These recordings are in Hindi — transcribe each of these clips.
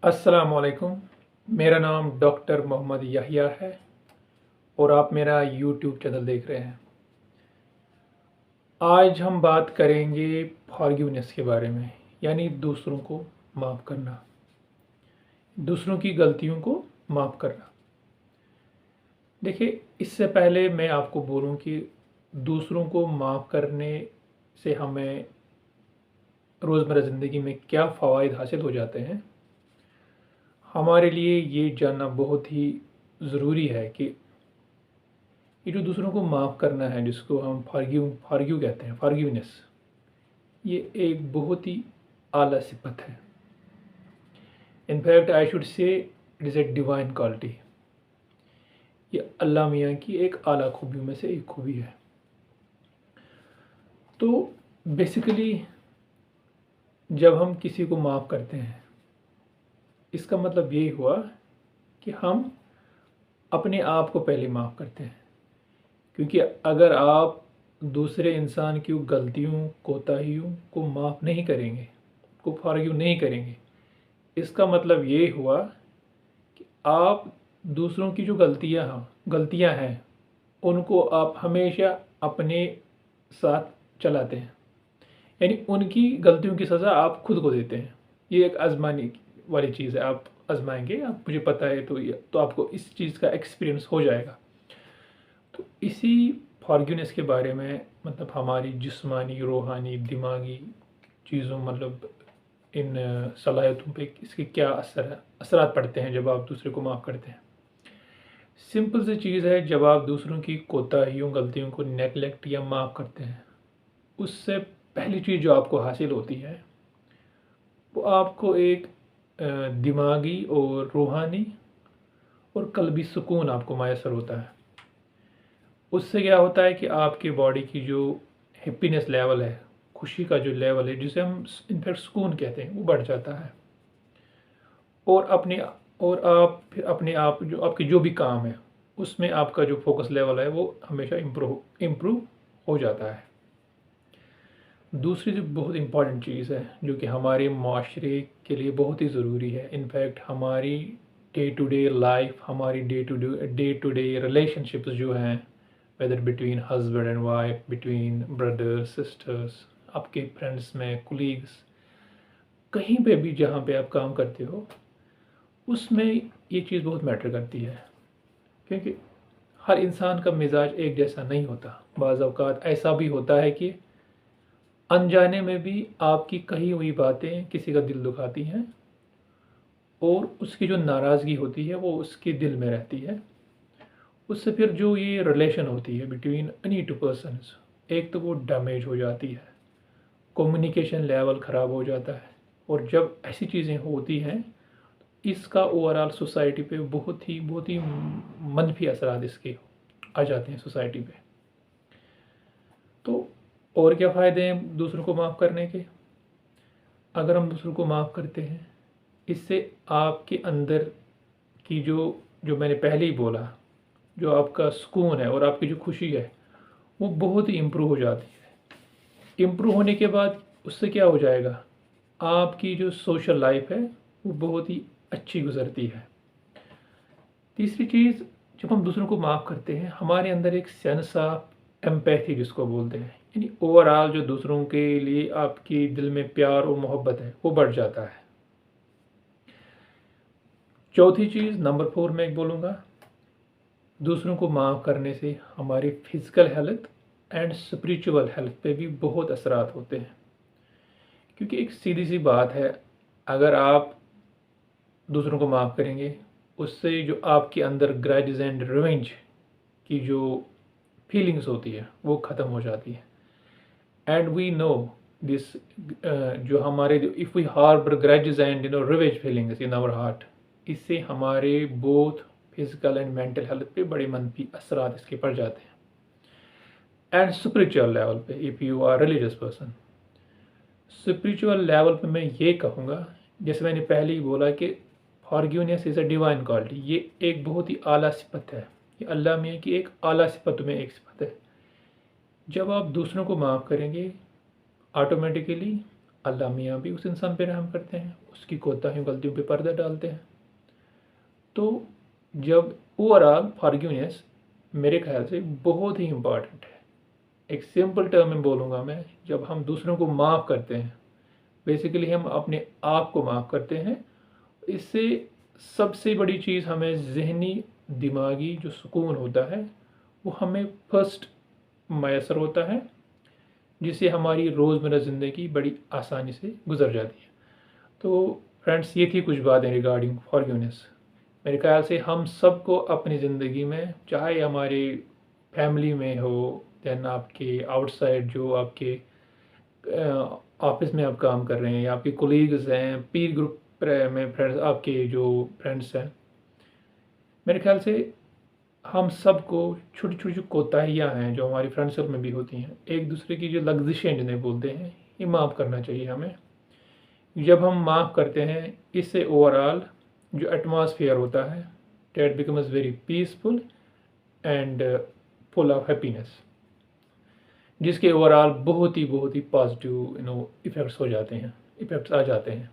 अस्सलामुअलैकुम। मेरा नाम डॉक्टर मोहम्मद याहिया है और आप मेरा यूट्यूब चैनल देख रहे हैं। आज हम बात करेंगे फॉरगिवनेस के बारे में, यानी दूसरों को माफ़ करना, दूसरों की गलतियों को माफ़ करना। देखिए, इससे पहले मैं आपको बोलूं कि दूसरों को माफ़ करने से हमें रोज़मर्रा ज़िंदगी में क्या फ़वाइद हासिल हो जाते हैं, हमारे लिए ये जानना बहुत ही ज़रूरी है कि ये जो दूसरों को माफ़ करना है, जिसको हम फॉरगिव कहते हैं, फॉरगिवनेस, ये एक बहुत ही आला सिफत है। In fact I should say it is a divine quality. ये अल्लाह मियाँ की एक आला खूबियों में से एक खूबी है। तो बेसिकली जब हम किसी को माफ़ करते हैं, इसका मतलब ये हुआ कि हम अपने आप को पहले माफ़ करते हैं। क्योंकि अगर आप दूसरे इंसान की गलतियों, कोताहियों को माफ़ नहीं करेंगे, को फॉरगिव नहीं करेंगे, इसका मतलब ये हुआ कि आप दूसरों की जो गलतियाँ हैं, उनको आप हमेशा अपने साथ चलाते हैं। यानी उनकी गलतियों की सज़ा आप खुद को देते हैं। ये एक आज़माने वाली चीज़ है। आप आज़माएँगे, आप, मुझे पता है, तो आपको इस चीज़ का एक्सपीरियंस हो जाएगा। तो इसी फॉरगिवनेस के बारे में, मतलब हमारी जिस्मानी, रूहानी, दिमागी चीज़ों, मतलब इन सलाहियतों पे इसके क्या असरात पड़ते हैं जब आप दूसरे को माफ़ करते हैं। सिंपल सी चीज़ है, जब आप दूसरों की कोताहियों, गलतियों को नेगलेक्ट या माफ़ करते हैं, उससे पहली चीज़ जो आपको हासिल होती है, वो आपको एक दिमागी और रूहानी और कल्बी सुकून आपको मैसर होता है। उससे क्या होता है कि आपकी बॉडी की जो हैप्पीनेस लेवल है, खुशी का जो लेवल है, जिसे हम इनफैक्ट सुकून कहते हैं, वो बढ़ जाता है। और अपने और आप फिर अपने आप, जो आपके जो भी काम है, उसमें आपका जो फोकस लेवल है वो हमेशा इम्प्रूव हो जाता है। दूसरी जो बहुत इम्पॉर्टेंट चीज़ है, जो कि हमारे माशरे के लिए बहुत ही ज़रूरी है, इनफैक्ट हमारी डे टू डे लाइफ, हमारी डे टू डे रिलेशनशिप्स जो हैं, whether between husband and wife, between brothers sisters, आपके फ्रेंड्स में, कुलीग्स, कहीं पे भी जहाँ पे आप काम करते हो, उसमें ये चीज़ बहुत मैटर करती है। क्योंकि हर इंसान का मिजाज एक जैसा नहीं होता। बाज़ औक़ात ऐसा भी होता है कि अनजाने में भी आपकी कही हुई बातें किसी का दिल दुखाती हैं, और उसकी जो नाराज़गी होती है वो उसके दिल में रहती है। उससे फिर जो ये रिलेशन होती है बिटवीन एनी टू पर्सन्स, एक तो वो डैमेज हो जाती है, कम्युनिकेशन लेवल ख़राब हो जाता है। और जब ऐसी चीज़ें होती हैं, इसका ओवरऑल सोसाइटी पे बहुत ही मनफी असरात इसके आ जाते हैं सोसाइटी पे। तो और क्या फ़ायदे हैं दूसरों को माफ़ करने के? अगर हम दूसरों को माफ़ करते हैं, इससे आपके अंदर की जो जो मैंने पहले ही बोला, जो आपका सुकून है और आपकी जो खुशी है, वो बहुत ही इम्प्रूव हो जाती है। इम्प्रूव होने के बाद उससे क्या हो जाएगा, आपकी जो सोशल लाइफ है वो बहुत ही अच्छी गुजरती है। तीसरी चीज़, जब हम दूसरों को माफ़ करते हैं, हमारे अंदर एक सेंस ऑफ एम्पैथी जिसको बोलते हैं, यानी ओवरऑल जो दूसरों के लिए आपकी दिल में प्यार और मोहब्बत है, वो बढ़ जाता है। चौथी चीज़, नंबर 4 मैं एक बोलूँगा, दूसरों को माफ़ करने से हमारी physical health and spiritual health पे भी बहुत असरात होते हैं। क्योंकि एक सीधी सी बात है, अगर आप दूसरों को माफ़ करेंगे, उससे जो आपके अंदर ग्रजेस एंड रिवेंज की जो फीलिंग्स होती है वो ख़त्म हो जाती है। एंड वी नो दिस, जो हमारे, if we harbour grudges and revenge feelings in our heart, इससे हमारे both physical and mental health पे बड़े मनफी असरात इसके पड़ जाते हैं। एंड स्पिरिचुअल लेवल पे, if you are religious person, spiritual level पे मैं ये कहूँगा, जैसे मैंने पहले ही बोला कि forgiveness is a divine quality. ये एक बहुत ही आला सिफत है, ये अल्लाह मियाँ की एक आला सिफत में एक सिफत है। जब आप दूसरों को माफ़ करेंगे, ऑटोमेटिकली अल्लाह मियाँ भी उस इंसान पे रहम करते हैं, उसकी कोताहियों गलतियों पे पर्दा डालते हैं। तो जब ओवरऑल फॉरगिवनेस मेरे ख्याल से बहुत ही इम्पॉर्टेंट है। एक सिंपल टर्म में बोलूँगा मैं, जब हम दूसरों को माफ़ करते हैं, बेसिकली हम अपने आप को माफ़ करते हैं। इससे सबसे बड़ी चीज़ हमें ज़हनी दिमागी जो सुकून होता है वो हमें फर्स्ट मैसर होता है, जिससे हमारी रोज़मर्रा ज़िंदगी बड़ी आसानी से गुजर जाती है। तो फ्रेंड्स, ये थी कुछ बातें रिगार्डिंग फॉरगिवनेस। मेरे ख्याल से हम सबको अपनी ज़िंदगी में, चाहे हमारे फैमिली में हो, देन आपके आउटसाइड जो आपके ऑफिस में आप काम कर रहे हैं, या आपके कोलीग्स हैं, पीर ग्रुप में फ्रेंड्स, आपके जो फ्रेंड्स हैं, मेरे ख्याल से हम सबको छोटी छोटी जो कोताहियाँ हैं जो हमारी फ्रेंड सर्कल में भी होती हैं, एक दूसरे की जो लग्जिशें जिन्हें बोलते हैं, ये माफ़ करना चाहिए हमें। जब हम माफ़ करते हैं, इससे ओवरऑल जो एटमॉस्फेयर होता है that becomes very peaceful and full of happiness, जिसके ओवरऑल बहुत ही पॉजिटिव इफ़ेक्ट्स हो जाते हैं, इफ़ेक्ट्स आ जाते हैं।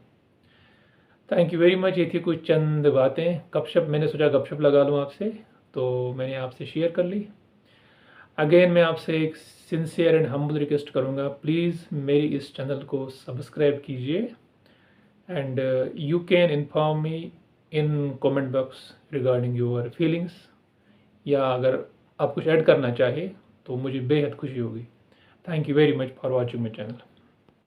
Thank you very much. ये थी कुछ चंद बातें, गपशप, मैंने सोचा गपशप लगा लूँ आपसे, तो मैंने आपसे शेयर कर ली। अगेन मैं आपसे एक सिंसियर एंड हम्बल रिक्वेस्ट करूँगा, प्लीज़ मेरी इस चैनल को सब्सक्राइब कीजिए and you can inform me in comment box regarding your feelings, या अगर आप कुछ ऐड करना चाहे तो मुझे बेहद खुशी होगी। Thank you very much for watching my channel.